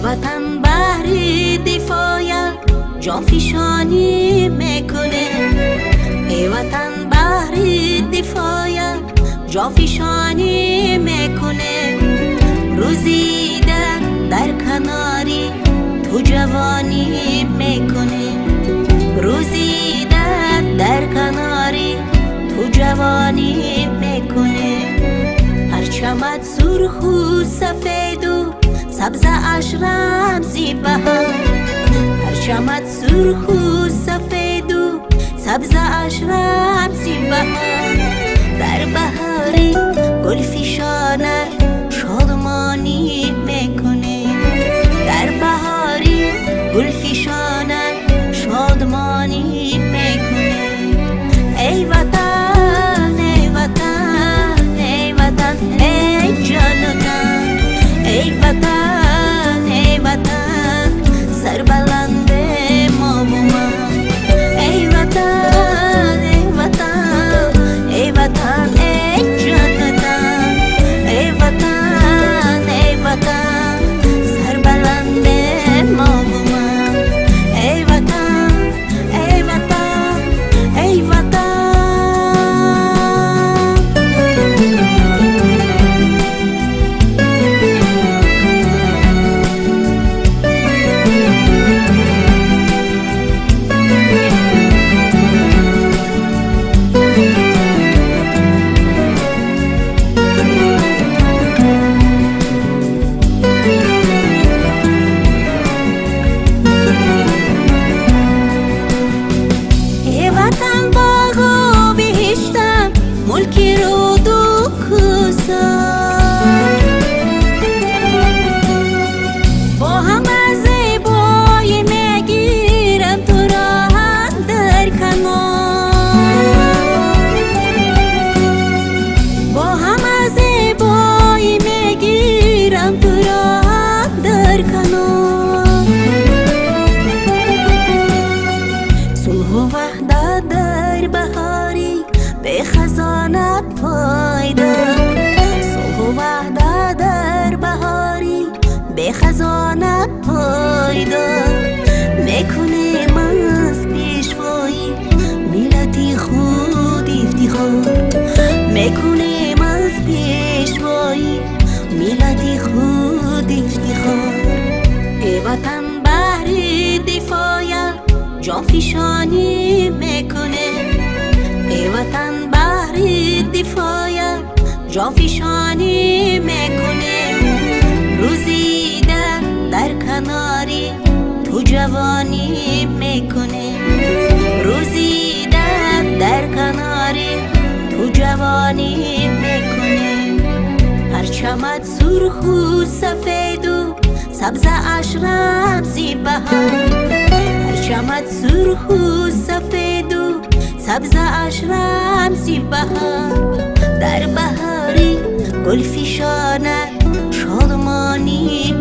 وطن بهر دفاعت جان فشانی میکنه. ای وطن بهر دفاعت جان فشانی میکنه. روزی در کناری تو جوانی میکنه. روزی در کناری تو جوانی میکنه. پرچمت سرخ و سفید و سبز اش رمزی بهار. پرچمت سرخ و سفید و سبز اش رمزی بهار. در بهاری گل فشانت شادمانی میکنه. در بهاری گل فشانت شادمانی میکنه. ای وطن ای وطن ای وطن ای جان و تن. ای وطن ای وطن سربلند ما و من. ای وطن ای وطن ای وطن ای جان و تن. ای وطن ای وطن سربلند ما و من. ای وطن ای وطن ای وطن. ملکی رو دو کسان با همه زیبایی میگیرم تو را در کنار. با همه زیبایی میگیرم تو را در کنار. صلح و وحدت در بهاری به خزانت پایدا. صلح و وحدت در بهاری به خزانت پایدا. میکنیم از پیشوایی ملتی خود افتخار. میکنیم از پیشوایی ملتی خود افتخار. ای وطن بهر دفاعت جان فشانی میکنه. ای وطن بهر دفاعت جان فشانی میکنه. روزی در کناری تو جوانی میکنه. روزی در کناری تو جوانی میکنه. پرچمت سرخ و سفید و سبز اش رمزی بهار. پرچمت سرخ و سفید و سبز اش رمزی بهار. در بهاری گل فشانت شادمانی